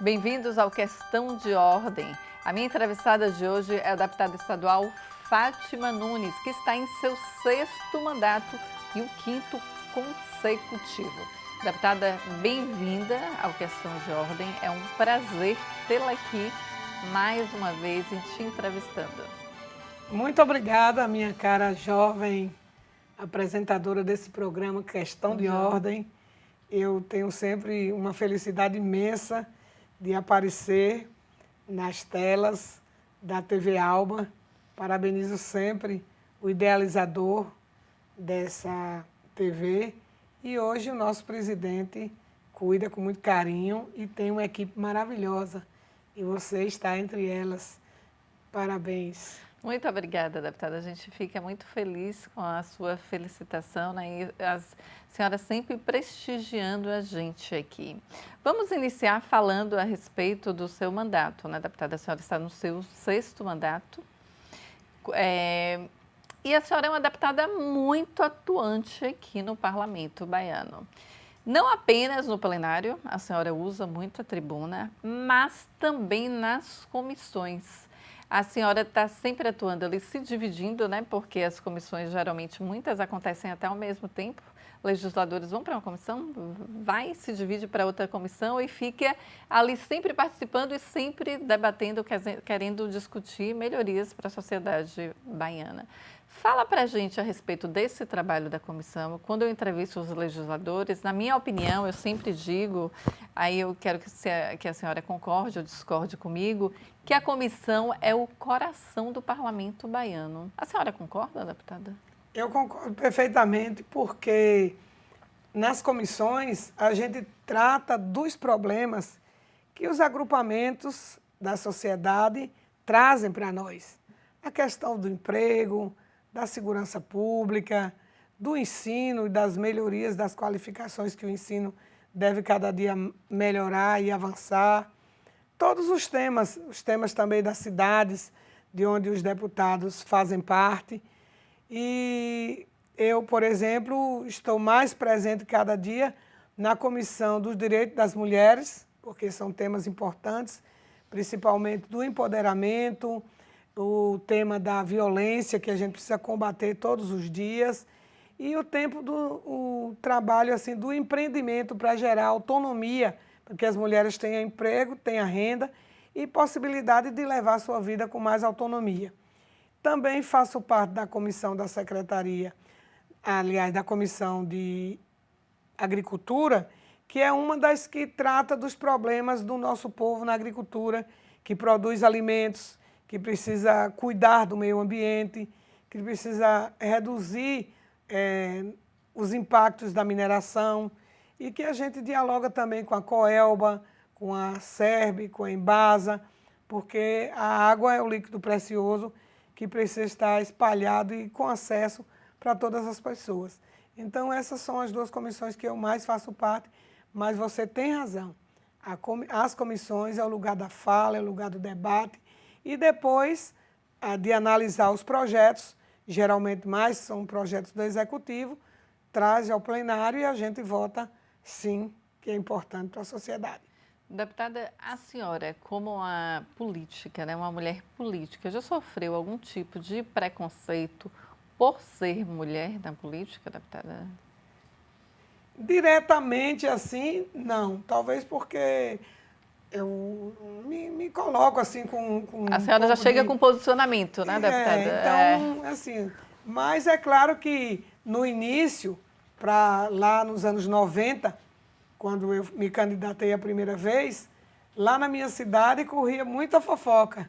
Bem-vindos ao Questão de Ordem. A minha entrevistada de hoje é a deputada estadual Fátima Nunes, que está em seu 6º mandato e o 5º consecutivo. Deputada, bem-vinda ao Questão de Ordem. É um prazer tê-la aqui mais uma vez e te entrevistando. Muito obrigada, minha cara jovem apresentadora desse programa Questão de Ordem. Eu tenho sempre uma felicidade imensa de aparecer nas telas da TV Alba. Parabenizo sempre o idealizador dessa TV. E hoje o nosso presidente cuida com muito carinho e tem uma equipe maravilhosa. E você está entre elas. Parabéns. Muito obrigada, deputada. A gente fica muito feliz com a sua felicitação, né? E a senhora sempre prestigiando a gente aqui. Vamos iniciar falando a respeito do seu mandato, né, deputada? A senhora está no seu 6º mandato. E a senhora é uma deputada muito atuante aqui no Parlamento baiano. Não apenas no plenário, a senhora usa muito a tribuna, mas também nas comissões. A senhora está sempre atuando ali, se dividindo, né? Porque as comissões, geralmente, muitas acontecem até ao mesmo tempo. Legisladores vão para uma comissão, vai, se divide para outra comissão e fica ali sempre participando e sempre debatendo, querendo discutir melhorias para a sociedade baiana. Fala para a gente a respeito desse trabalho da comissão. Quando eu entrevisto os legisladores, na minha opinião, eu sempre digo, aí eu quero que a senhora concorde ou discorde comigo, que a comissão é o coração do parlamento baiano. A senhora concorda, deputada? Eu concordo perfeitamente, porque nas comissões a gente trata dos problemas que os agrupamentos da sociedade trazem para nós. A questão do emprego, da segurança pública, do ensino e das melhorias das qualificações que o ensino deve cada dia melhorar e avançar. Todos os temas também das cidades, de onde os deputados fazem parte. E eu, por exemplo, estou mais presente cada dia na Comissão dos Direitos das Mulheres, porque são temas importantes, principalmente do empoderamento, o tema da violência que a gente precisa combater todos os dias e o trabalho assim, do empreendimento para gerar autonomia, para que as mulheres tenham emprego, tenham renda e possibilidade de levar a sua vida com mais autonomia. Também faço parte da comissão da Secretaria, aliás, da Comissão de Agricultura, que é uma das que trata dos problemas do nosso povo na agricultura, que produz alimentos, que precisa cuidar do meio ambiente, que precisa reduzir os impactos da mineração e que a gente dialoga também com a Coelba, com a SERB, com a Embasa, porque a água é o líquido precioso que precisa estar espalhado e com acesso para todas as pessoas. Então, essas são as duas comissões que eu mais faço parte, mas você tem razão. As comissões é o lugar da fala, é o lugar do debate, e depois de analisar os projetos, geralmente mais são projetos do Executivo, traz ao plenário e a gente vota sim, que é importante para a sociedade. Deputada, a senhora, como uma política, né, uma mulher política, já sofreu algum tipo de preconceito por ser mulher na política, deputada? Diretamente assim, não. Talvez porque eu me coloco assim com a senhora já chega com posicionamento, né, deputada? Então, assim, mas é claro que no início, lá nos anos 90, quando eu me candidatei a primeira vez, lá na minha cidade corria muita fofoca.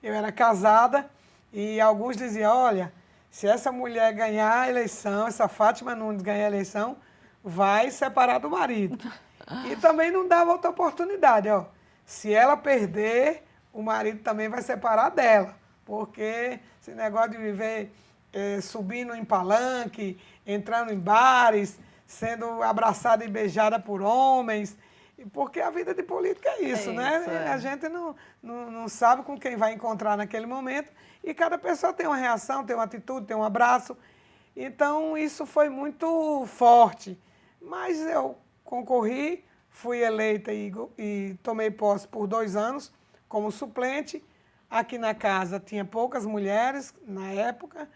Eu era casada e alguns diziam, olha, se essa mulher ganhar a eleição, essa Fátima Nunes ganhar a eleição, vai separar do marido. E também não dava outra oportunidade, ó. Se ela perder, o marido também vai separar dela, porque esse negócio de viver subindo em palanque, entrando em bares, sendo abraçada e beijada por homens, porque a vida de política é isso, né? A gente não sabe com quem vai encontrar naquele momento e cada pessoa tem uma reação, tem uma atitude, tem um abraço. Então, isso foi muito forte. Mas eu concorri, fui eleita e tomei posse por 2 anos como suplente. Aqui na casa tinha poucas mulheres na época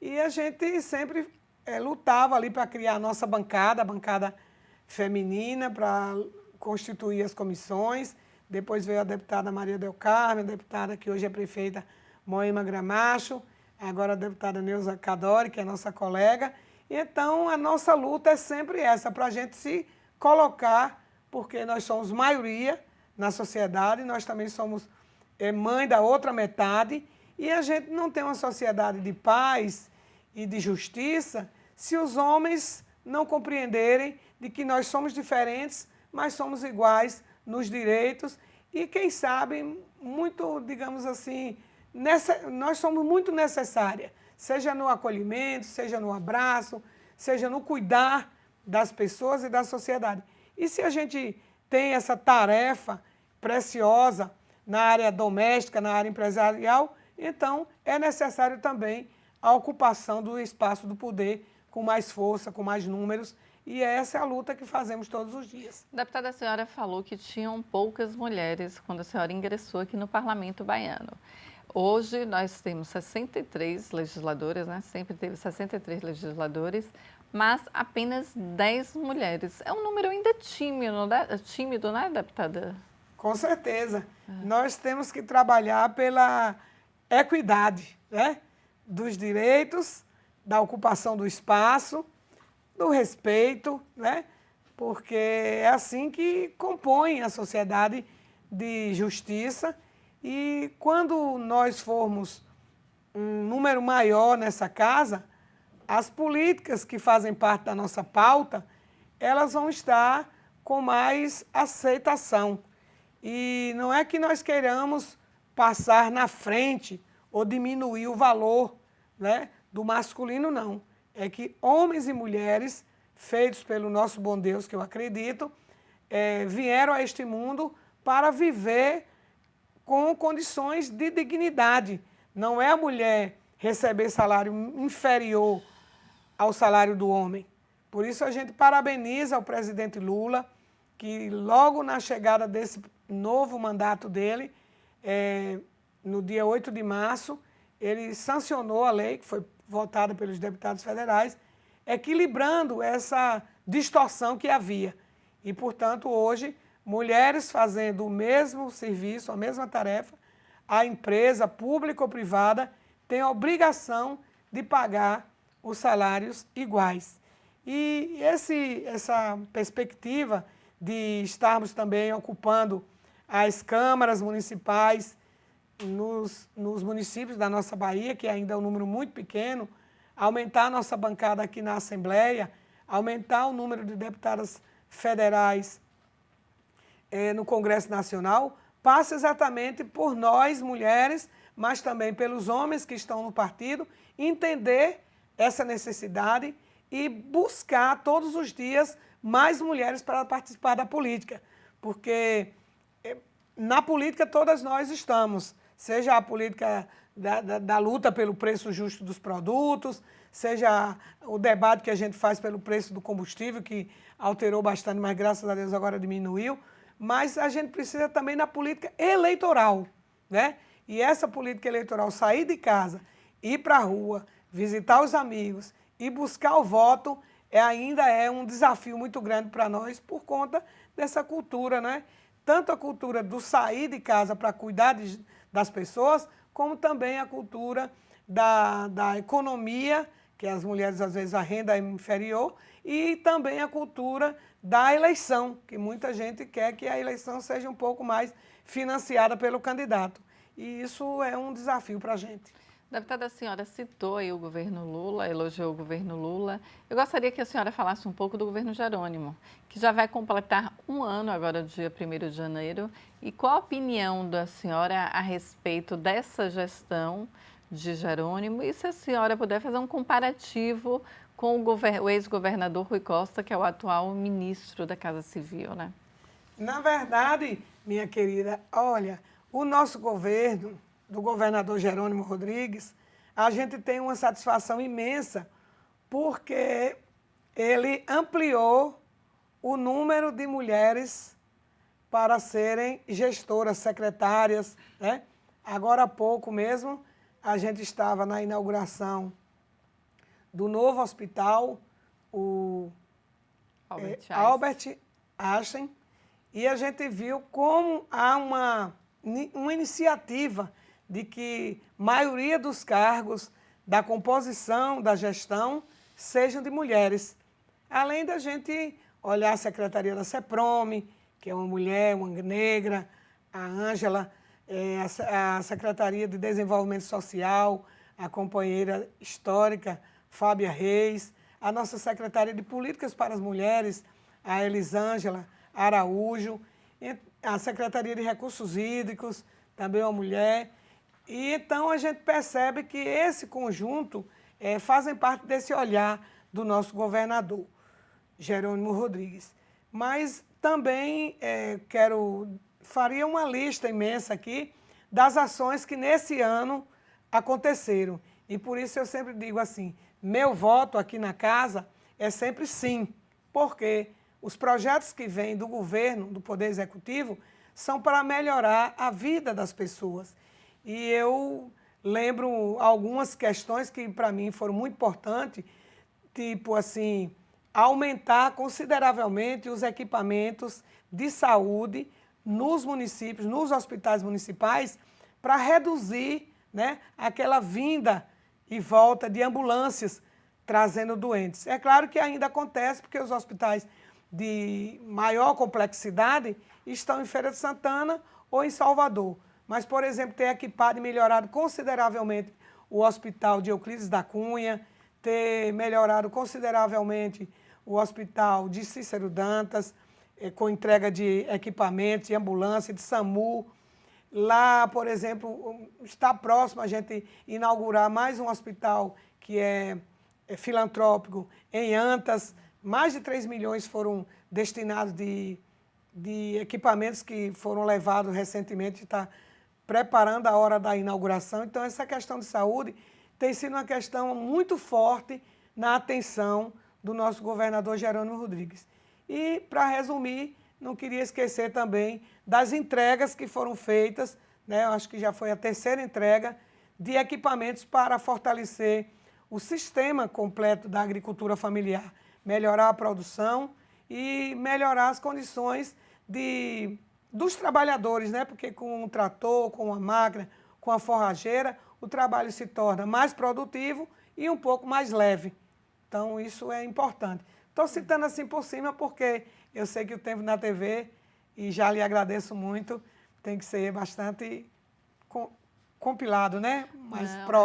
e a gente sempre lutava ali para criar a nossa bancada, a bancada feminina, para constituir as comissões. Depois veio a deputada Maria Del Carmo, a deputada que hoje é prefeita Moema Gramacho, agora a deputada Neuza Cadori, que é nossa colega. Então, a nossa luta é sempre essa, para a gente se colocar, porque nós somos maioria na sociedade, nós também somos mãe da outra metade, e a gente não tem uma sociedade de paz e de justiça se os homens não compreenderem de que nós somos diferentes, mas somos iguais nos direitos e, quem sabe, muito, digamos assim, nós somos muito necessárias, seja no acolhimento, seja no abraço, seja no cuidar das pessoas e da sociedade. E se a gente tem essa tarefa preciosa na área doméstica, na área empresarial, então é necessário também a ocupação do espaço do poder com mais força, com mais números, e essa é a luta que fazemos todos os dias. Deputada, a senhora falou que tinham poucas mulheres quando a senhora ingressou aqui no Parlamento Baiano. Hoje nós temos 63 legisladores, né? Sempre teve 63 legisladores, mas apenas 10 mulheres. É um número ainda tímido, né, deputada? Com certeza. Nós temos que trabalhar pela equidade, né? Dos direitos, da ocupação do espaço, do respeito, né? Porque é assim que compõe a sociedade de justiça. E quando nós formos um número maior nessa casa, as políticas que fazem parte da nossa pauta, elas vão estar com mais aceitação. E não é que nós queiramos passar na frente ou diminuir o valor, né, do masculino, não. É que homens e mulheres, feitos pelo nosso bom Deus, que eu acredito, vieram a este mundo para viver com condições de dignidade. Não é a mulher receber salário inferior ao salário do homem. Por isso a gente parabeniza o presidente Lula, que logo na chegada desse novo mandato dele, no dia 8 de março, ele sancionou a lei, que foi votada pelos deputados federais, equilibrando essa distorção que havia. E, portanto, hoje, mulheres fazendo o mesmo serviço, a mesma tarefa, a empresa pública ou privada tem a obrigação de pagar os salários iguais. E essa perspectiva de estarmos também ocupando as câmaras municipais nos municípios da nossa Bahia, que ainda é um número muito pequeno, aumentar a nossa bancada aqui na Assembleia, aumentar o número de deputadas federais no Congresso Nacional, passa exatamente por nós, mulheres, mas também pelos homens que estão no partido, entender essa necessidade e buscar todos os dias mais mulheres para participar da política, porque na política todas nós estamos, seja a política da luta pelo preço justo dos produtos, seja o debate que a gente faz pelo preço do combustível, que alterou bastante, mas graças a Deus agora diminuiu, mas a gente precisa também na política eleitoral, né? E essa política eleitoral, sair de casa, ir para a rua, visitar os amigos e buscar o voto, ainda é um desafio muito grande para nós por conta dessa cultura, né? Tanto a cultura do sair de casa para cuidar das pessoas, como também a cultura da economia, que as mulheres às vezes a renda é inferior, e também a cultura da eleição, que muita gente quer que a eleição seja um pouco mais financiada pelo candidato. E isso é um desafio para a gente. Deputada, a senhora citou aí o governo Lula, elogiou o governo Lula. Eu gostaria que a senhora falasse um pouco do governo Jerônimo, que já vai completar um ano agora, dia 1º de janeiro. E qual a opinião da senhora a respeito dessa gestão de Jerônimo? E se a senhora puder fazer um comparativo com o ex-governador Rui Costa, que é o atual ministro da Casa Civil, né? Na verdade, minha querida, olha, o nosso governo, do governador Jerônimo Rodrigues, a gente tem uma satisfação imensa, porque ele ampliou o número de mulheres para serem gestoras, secretárias, né? Agora há pouco mesmo, a gente estava na inauguração do novo hospital, o Albert Einstein, e a gente viu como há uma iniciativa de que a maioria dos cargos da composição, da gestão, sejam de mulheres. Além da gente olhar a Secretaria da CEPROME, que é uma mulher, uma negra, a Ângela, a Secretaria de Desenvolvimento Social, a companheira histórica Fábia Reis, a nossa Secretaria de Políticas para as Mulheres, a Elisângela Araújo, a Secretaria de Recursos Hídricos, também uma mulher. E então a gente percebe que esse conjunto fazem parte desse olhar do nosso governador, Jerônimo Rodrigues. Mas também faria uma lista imensa aqui das ações que nesse ano aconteceram. E por isso eu sempre digo assim, meu voto aqui na casa é sempre sim, porque os projetos que vêm do governo, do Poder Executivo, são para melhorar a vida das pessoas. E eu lembro algumas questões que para mim foram muito importantes, tipo assim, aumentar consideravelmente os equipamentos de saúde nos municípios, nos hospitais municipais, para reduzir, né, aquela vinda e volta de ambulâncias trazendo doentes. É claro que ainda acontece porque os hospitais de maior complexidade estão em Feira de Santana ou em Salvador. Mas, por exemplo, ter equipado e melhorado consideravelmente o Hospital de Euclides da Cunha, ter melhorado consideravelmente o Hospital de Cícero Dantas, com entrega de equipamentos, de ambulância, de SAMU. Lá, por exemplo, está próximo a gente inaugurar mais um hospital que é filantrópico em Antas. Mais de 3 milhões foram destinados de equipamentos que foram levados recentemente, está preparando a hora da inauguração. Então, essa questão de saúde tem sido uma questão muito forte na atenção do nosso governador Jerônimo Rodrigues. E, para resumir, não queria esquecer também das entregas que foram feitas, né? Eu acho que já foi a terceira entrega de equipamentos para fortalecer o sistema completo da agricultura familiar, melhorar a produção e melhorar as condições dos trabalhadores, né? Porque com um trator, com uma máquina, com a forrageira, o trabalho se torna mais produtivo e um pouco mais leve. Então, isso é importante. Estou citando assim por cima porque eu sei que o tempo na TV, e já lhe agradeço muito, tem que ser bastante compilado, né?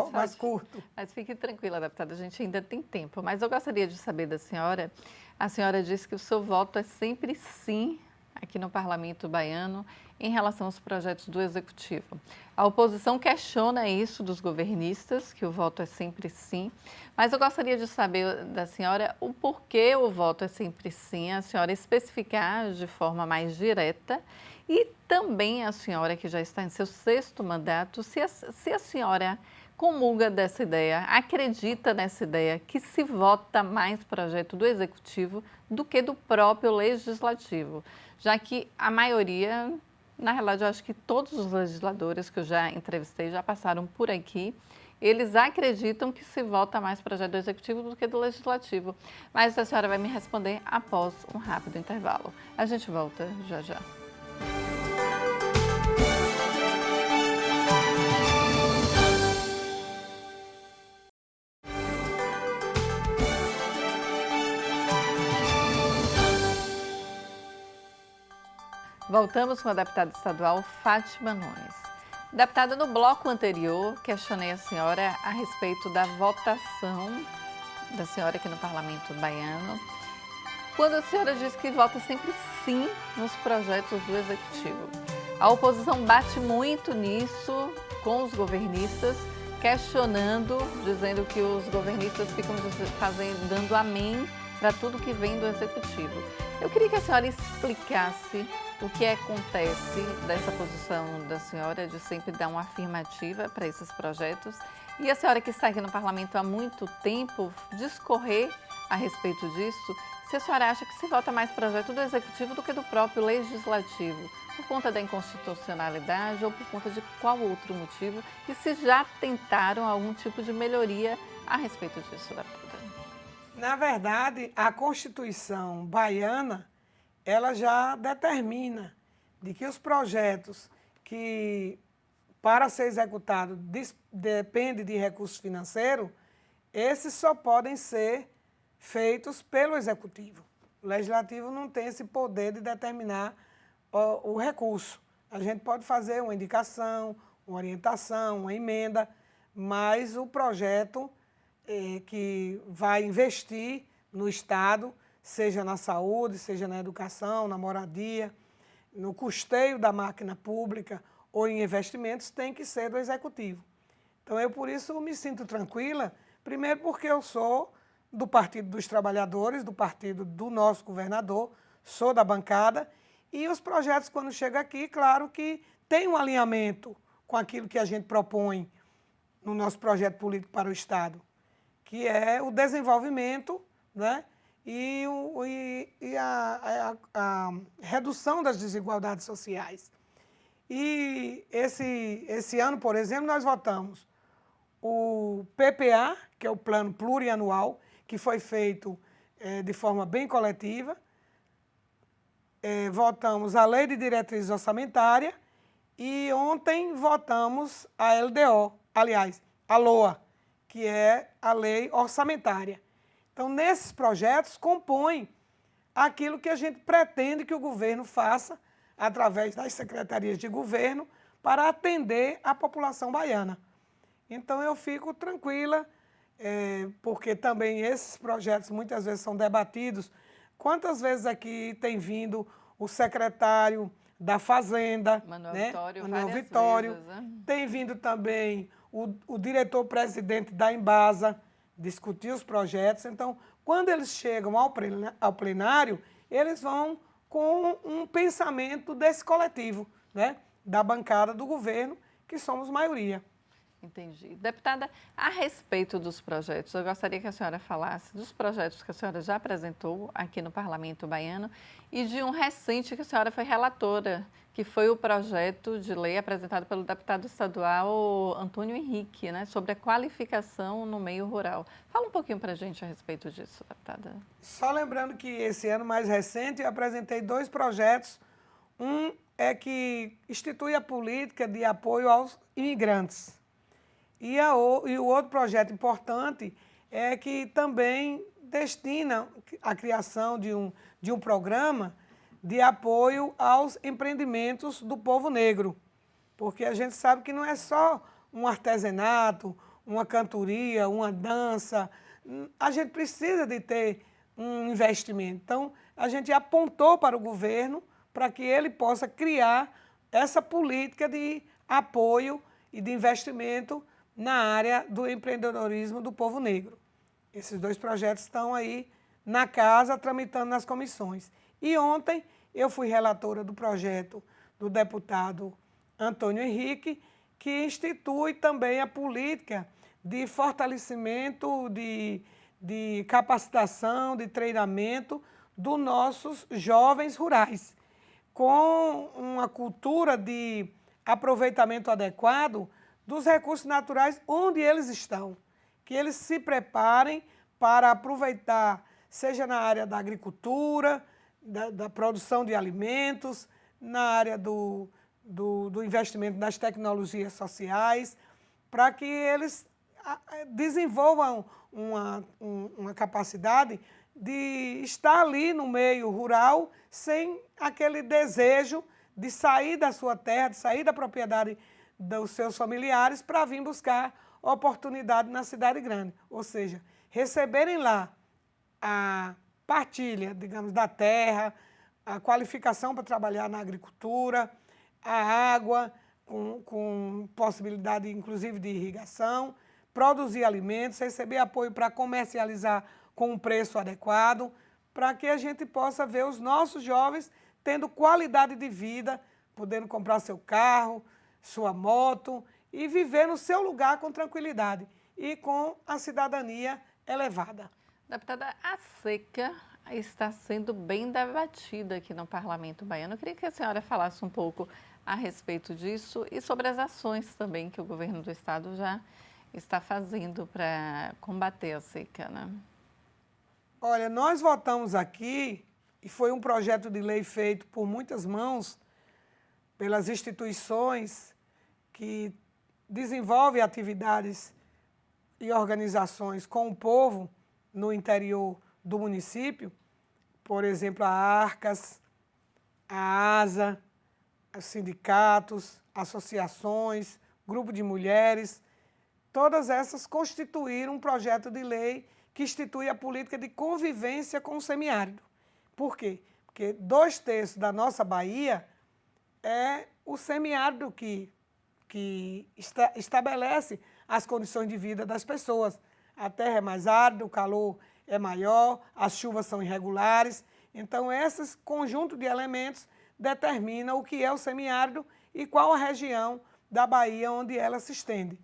Mais curto. Mas fique tranquila, deputada, a gente ainda tem tempo. Mas eu gostaria de saber da senhora, a senhora disse que o seu voto é sempre sim aqui no Parlamento Baiano em relação aos projetos do Executivo. A oposição questiona isso dos governistas, que o voto é sempre sim, mas eu gostaria de saber da senhora o porquê o voto é sempre sim, a senhora especificar de forma mais direta e também a senhora, que já está em seu 6º mandato, se a senhora comunga dessa ideia, acredita nessa ideia que se vota mais projeto do Executivo do que do próprio Legislativo, já que a maioria, na realidade, eu acho que todos os legisladores que eu já entrevistei já passaram por aqui, eles acreditam que se vota mais projeto do Executivo do que do Legislativo. Mas a senhora vai me responder após um rápido intervalo. A gente volta já já. Voltamos com a deputada estadual Fátima Nunes. Deputada, no bloco anterior, questionei a senhora a respeito da votação da senhora aqui no Parlamento Baiano, quando a senhora diz que vota sempre sim nos projetos do Executivo. A oposição bate muito nisso com os governistas, questionando, dizendo que os governistas ficam dando amém para tudo que vem do Executivo. Eu queria que a senhora explicasse o que acontece dessa posição da senhora de sempre dar uma afirmativa para esses projetos e a senhora que está aqui no Parlamento há muito tempo discorrer a respeito disso se a senhora acha que se vota mais projeto do Executivo do que do próprio Legislativo, por conta da inconstitucionalidade ou por conta de qual outro motivo, e se já tentaram algum tipo de melhoria a respeito disso, deputada. Na verdade, a Constituição baiana, ela já determina de que os projetos que, para ser executado, depende de recurso financeiro, esses só podem ser feitos pelo Executivo. O Legislativo não tem esse poder de determinar o recurso. A gente pode fazer uma indicação, uma orientação, uma emenda, mas o projeto que vai investir no Estado, seja na saúde, seja na educação, na moradia, no custeio da máquina pública ou em investimentos, tem que ser do Executivo. Então, eu, por isso, me sinto tranquila, primeiro porque eu sou do Partido dos Trabalhadores, do partido do nosso governador, sou da bancada, e os projetos, quando chegam aqui, claro que tem um alinhamento com aquilo que a gente propõe no nosso projeto político para o Estado, que é o desenvolvimento, né, e a redução das desigualdades sociais. E esse ano, por exemplo, nós votamos o PPA, que é o Plano Plurianual, que foi feito de forma bem coletiva. Votamos a Lei de Diretrizes Orçamentárias e ontem votamos a LDO, aliás, a LOA, que é a Lei Orçamentária. Então, nesses projetos, compõem aquilo que a gente pretende que o governo faça através das secretarias de governo para atender a população baiana. Então, eu fico tranquila, porque também esses projetos muitas vezes são debatidos. Quantas vezes aqui tem vindo o secretário da Fazenda, Manuel Vitório, vezes, né? Tem vindo também o diretor-presidente da Embasa discutir os projetos. Então, quando eles chegam ao plenário, eles vão com um pensamento desse coletivo, né, da bancada do governo, que somos maioria. Entendi. Deputada, a respeito dos projetos, eu gostaria que a senhora falasse dos projetos que a senhora já apresentou aqui no Parlamento Baiano e de um recente que a senhora foi relatora, que foi o projeto de lei apresentado pelo deputado estadual Antônio Henrique, né, sobre a qualificação no meio rural. Fala um pouquinho para a gente a respeito disso, deputada. Só lembrando que esse ano mais recente eu apresentei 2 projetos. Um é que institui a política de apoio aos imigrantes. E o outro projeto importante é que também destina a criação de um programa de apoio aos empreendimentos do povo negro. Porque a gente sabe que não é só um artesanato, uma cantoria, uma dança. A gente precisa de ter um investimento. Então, a gente apontou para o governo para que ele possa criar essa política de apoio e de investimento na área do empreendedorismo do povo negro. Esses 2 projetos estão aí na casa, tramitando nas comissões. E ontem eu fui relatora do projeto do deputado Antônio Henrique, que institui também a política de fortalecimento, de capacitação, de treinamento dos nossos jovens rurais, com uma cultura de aproveitamento adequado dos recursos naturais onde eles estão, que eles se preparem para aproveitar, seja na área da agricultura, da produção de alimentos, na área do investimento nas tecnologias sociais, para que eles desenvolvam uma capacidade de estar ali no meio rural sem aquele desejo de sair da sua terra, de sair da propriedade dos seus familiares para vir buscar oportunidade na cidade grande. Ou seja, receberem lá a partilha, digamos, da terra, a qualificação para trabalhar na agricultura, a água, com possibilidade, inclusive, de irrigação, produzir alimentos, receber apoio para comercializar com um preço adequado, para que a gente possa ver os nossos jovens tendo qualidade de vida, podendo comprar seu carro, sua moto e viver no seu lugar com tranquilidade e com a cidadania elevada. Deputada, a seca está sendo bem debatida aqui no Parlamento baiano. Eu queria que a senhora falasse um pouco a respeito disso e sobre as ações também que o governo do estado já está fazendo para combater a seca, né? Olha, nós votamos aqui, e foi um projeto de lei feito por muitas mãos, pelas instituições que desenvolvem atividades e organizações com o povo no interior do município, por exemplo, a Arcas, a ASA, os sindicatos, associações, grupo de mulheres, todas essas constituíram um projeto de lei que institui a política de convivência com o semiárido. Por quê? Porque 2/3 da nossa Bahia é o semiárido que estabelece as condições de vida das pessoas. A terra é mais árida, o calor é maior, as chuvas são irregulares. Então, esse conjunto de elementos determina o que é o semiárido e qual a região da Bahia onde ela se estende.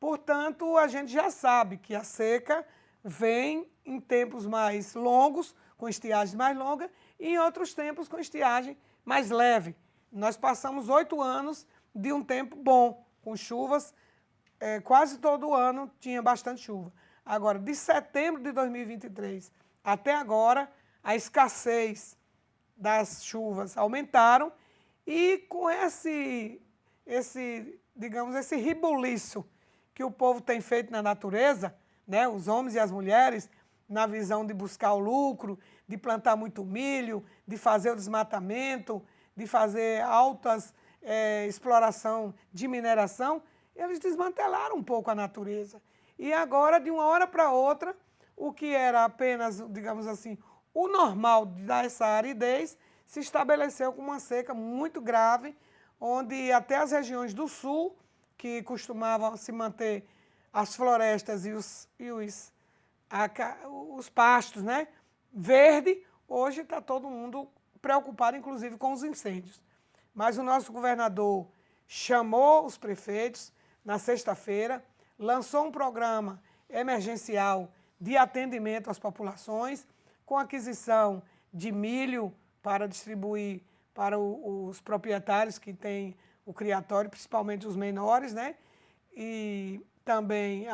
Portanto, a gente já sabe que a seca vem em tempos mais longos, com estiagem mais longa, e em outros tempos com estiagem mais leve. Nós passamos 8 anos de um tempo bom, com chuvas, quase todo ano tinha bastante chuva. Agora, de setembro de 2023 até agora, a escassez das chuvas aumentaram e com digamos, esse ribuliço que o povo tem feito na natureza, né, os homens e as mulheres, na visão de buscar o lucro, de plantar muito milho, de fazer o desmatamento, de fazer altas exploração de mineração, eles desmantelaram um pouco a natureza. E agora, de uma hora para outra, o que era apenas, digamos assim, o normal de dar essa aridez, se estabeleceu com uma seca muito grave, onde até as regiões do sul, que costumavam se manter as florestas e os pastos, né, verde, hoje está todo mundo preocupado, inclusive, com os incêndios. Mas o nosso governador chamou os prefeitos na sexta-feira, lançou um programa emergencial de atendimento às populações, com aquisição de milho para distribuir para os proprietários que têm o criatório, principalmente os menores, né? E também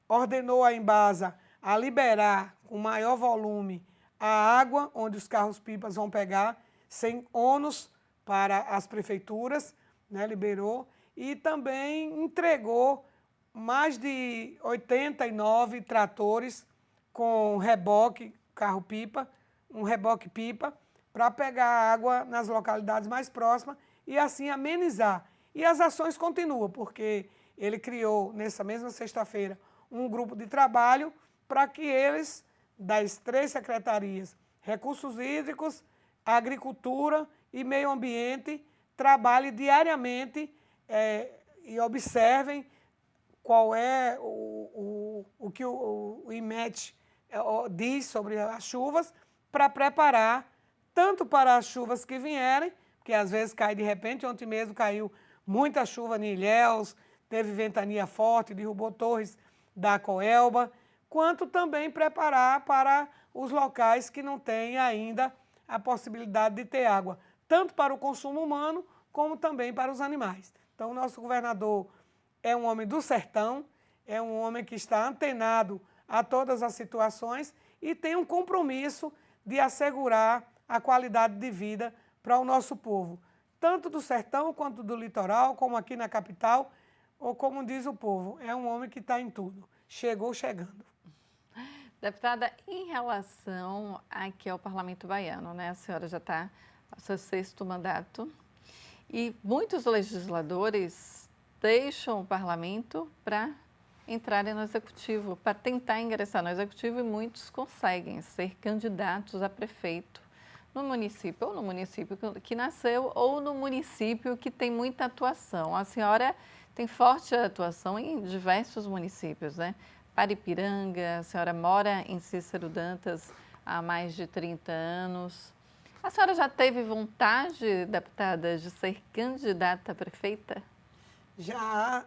ordenou a Embasa a liberar com maior volume a água, onde os carros-pipas vão pegar, sem ônus para as prefeituras, né? Liberou, e também entregou mais de 89 tratores com reboque, carro-pipa, um reboque-pipa, para pegar água nas localidades mais próximas e assim amenizar. E as ações continuam, porque ele criou, nessa mesma sexta-feira, um grupo de trabalho para que eles, das 3 secretarias, Recursos Hídricos, Agricultura e Meio Ambiente, trabalhem diariamente e observem qual é o que o IMET diz sobre as chuvas, para preparar tanto para as chuvas que vierem, porque às vezes cai de repente. Ontem mesmo caiu muita chuva em Ilhéus, teve ventania forte, derrubou torres da Coelba, quanto também preparar para os locais que não têm ainda a possibilidade de ter água, tanto para o consumo humano, como também para os animais. Então, o nosso governador é um homem do sertão, é um homem que está antenado a todas as situações e tem um compromisso de assegurar a qualidade de vida para o nosso povo, tanto do sertão quanto do litoral, como aqui na capital, ou como diz o povo, é um homem que está em tudo, chegou chegando. Deputada, em relação aqui ao Parlamento baiano, né? A senhora já está no seu 6º mandato e muitos legisladores deixam o parlamento para entrarem no executivo, para tentar ingressar no executivo, e muitos conseguem ser candidatos a prefeito no município, ou no município que nasceu, ou no município que tem muita atuação. A senhora tem forte atuação em diversos municípios, né? Paripiranga, a senhora mora em Cícero Dantas há mais de 30 anos. A senhora já teve vontade, deputada, de ser candidata a prefeita? Já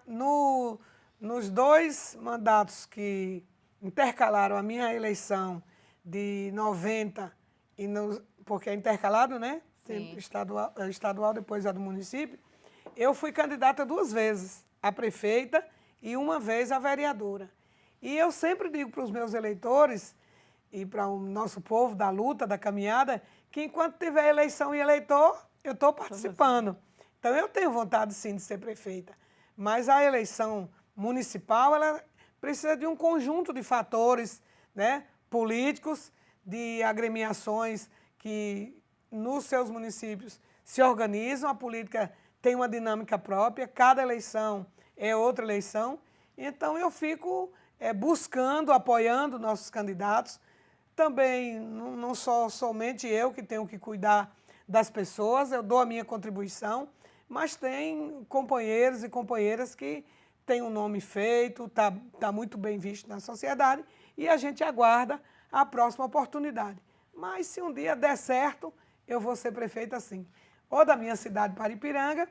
nos 2 mandatos que intercalaram a minha eleição de 90, porque é intercalado, né? Sim. Estadual, depois a do município. Eu fui candidata 2 vezes a prefeita e 1 vez a vereadora. E eu sempre digo para os meus eleitores e para o nosso povo da luta, da caminhada, que enquanto tiver eleição e eleitor, eu estou participando. Então, eu tenho vontade, sim, de ser prefeita. Mas a eleição municipal, ela precisa de um conjunto de fatores, né, políticos, de agremiações que nos seus municípios se organizam, a política tem uma dinâmica própria, cada eleição é outra eleição. Então, eu fico buscando, apoiando nossos candidatos. Também não sou somente eu que tenho que cuidar das pessoas, eu dou a minha contribuição, mas tem companheiros e companheiras que têm um nome feito, tá muito bem visto na sociedade e a gente aguarda a próxima oportunidade. Mas se um dia der certo, eu vou ser prefeita sim. Ou da minha cidade, Paripiranga,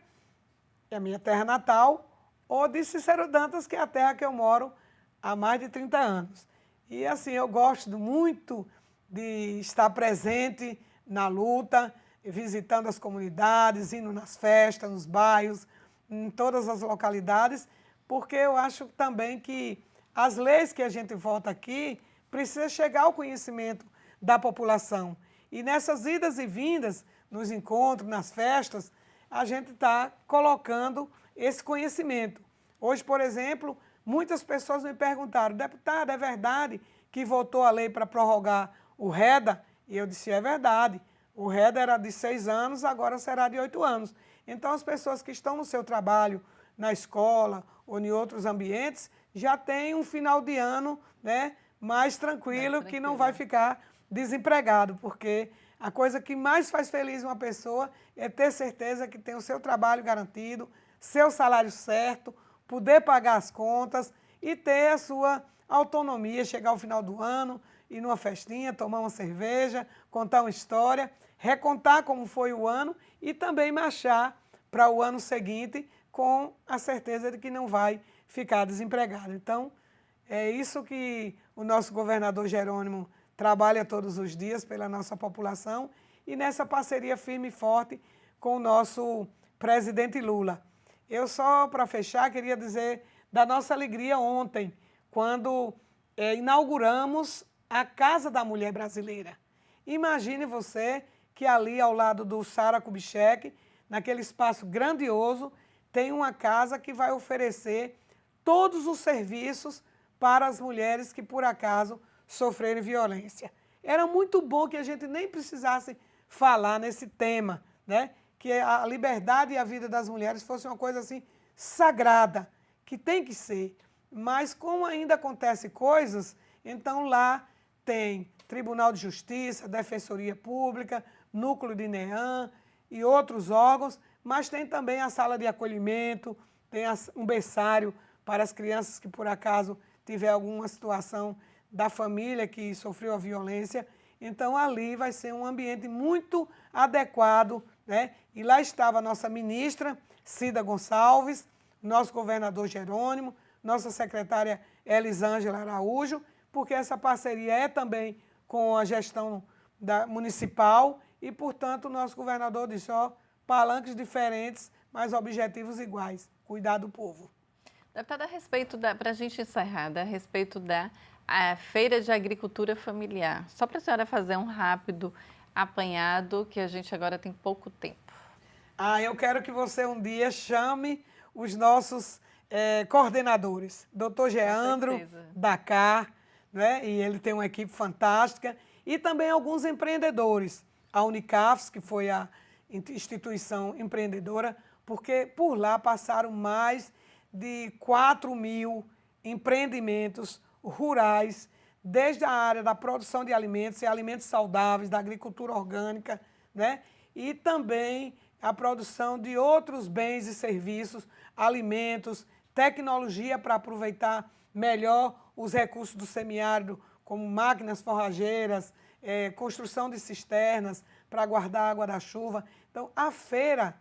que é a minha terra natal, ou de Cícero Dantas, que é a terra que eu moro há mais de 30 anos. E assim, eu gosto muito de estar presente na luta, visitando as comunidades, indo nas festas, nos bairros, em todas as localidades, porque eu acho também que as leis que a gente vota aqui precisam chegar ao conhecimento da população. E nessas idas e vindas, nos encontros, nas festas, a gente está colocando esse conhecimento. Hoje, por exemplo, muitas pessoas me perguntaram, deputado, é verdade que votou a lei para prorrogar o REDA? E eu disse, é verdade. O REDA era de 6 anos, agora será de 8 anos. Então, as pessoas que estão no seu trabalho, na escola ou em outros ambientes, já têm um final de ano, né, mais tranquilo, que não vai ficar desempregado, porque a coisa que mais faz feliz uma pessoa é ter certeza que tem o seu trabalho garantido, seu salário certo, poder pagar as contas e ter a sua autonomia, chegar ao final do ano, ir numa festinha, tomar uma cerveja, contar uma história, recontar como foi o ano e também marchar para o ano seguinte com a certeza de que não vai ficar desempregado. Então, é isso que o nosso governador Jerônimo trabalha todos os dias pela nossa população e nessa parceria firme e forte com o nosso presidente Lula. Eu só, para fechar, queria dizer da nossa alegria ontem, quando inauguramos a Casa da Mulher Brasileira. Imagine você que ali ao lado do Sara Kubitschek, naquele espaço grandioso, tem uma casa que vai oferecer todos os serviços para as mulheres que, por acaso, sofrerem violência. Era muito bom que a gente nem precisasse falar nesse tema, né? Que a liberdade e a vida das mulheres fosse uma coisa assim sagrada, que tem que ser. Mas como ainda acontecem coisas, então lá tem Tribunal de Justiça, Defensoria Pública, Núcleo de NEAM e outros órgãos, mas tem também a sala de acolhimento, tem um berçário para as crianças que por acaso tiver alguma situação da família que sofreu a violência. Então ali vai ser um ambiente muito adequado, né? E lá estava a nossa ministra, Cida Gonçalves, nosso governador Jerônimo, nossa secretária Elisângela Araújo, porque essa parceria é também com a gestão municipal e, portanto, o nosso governador disse, ó, palanques diferentes, mas objetivos iguais, cuidar do povo. Deputada, para a gente encerrar, a respeito da Feira de Agricultura Familiar, só para a senhora fazer um rápido apanhado, que a gente agora tem pouco tempo. Eu quero que você um dia chame os nossos coordenadores, doutor Geandro Dakar, né? E ele tem uma equipe fantástica, e também alguns empreendedores, a Unicafs, que foi a instituição empreendedora, porque por lá passaram mais de 4.000 empreendimentos rurais, desde a área da produção de alimentos e alimentos saudáveis, da agricultura orgânica, né? E também a produção de outros bens e serviços, alimentos, tecnologia para aproveitar melhor os recursos do semiárido, como máquinas forrageiras, construção de cisternas para guardar água da chuva. Então, a feira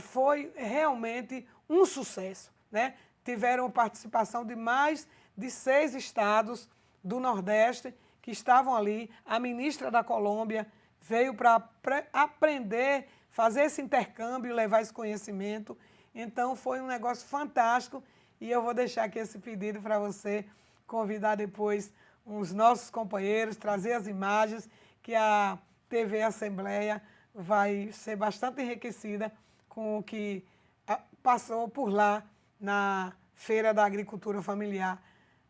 foi realmente um sucesso, né? Tiveram participação de mais de 6 estados do Nordeste que estavam ali. A ministra da Colômbia veio para aprender, fazer esse intercâmbio, levar esse conhecimento. Então, foi um negócio fantástico e eu vou deixar aqui esse pedido para você convidar depois os nossos companheiros, trazer as imagens, que a TV Assembleia vai ser bastante enriquecida com o que passou por lá na Feira da Agricultura Familiar,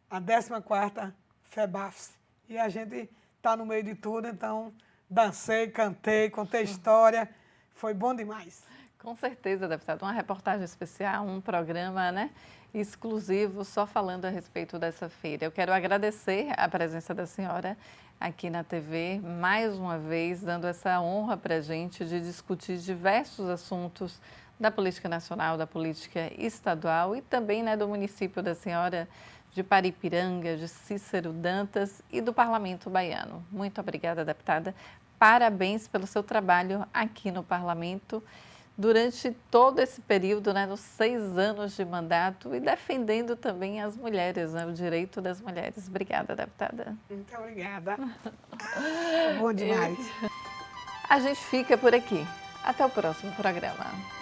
a 14ª FEBAFSE. E a gente está no meio de tudo, então dancei, cantei, contei história, foi bom demais. Com certeza, deputado. Uma reportagem especial, um programa, né, exclusivo, só falando a respeito dessa feira. Eu quero agradecer a presença da senhora aqui na TV, mais uma vez, dando essa honra para a gente de discutir diversos assuntos da política nacional, da política estadual e também, né, do município da senhora de Paripiranga, de Cícero Dantas e do Parlamento Baiano. Muito obrigada, deputada. Parabéns pelo seu trabalho aqui no Parlamento durante todo esse período, né, nos 6 anos de mandato e defendendo também as mulheres, né, o direito das mulheres. Obrigada, deputada. Muito obrigada. Bom demais. A gente fica por aqui. Até o próximo programa.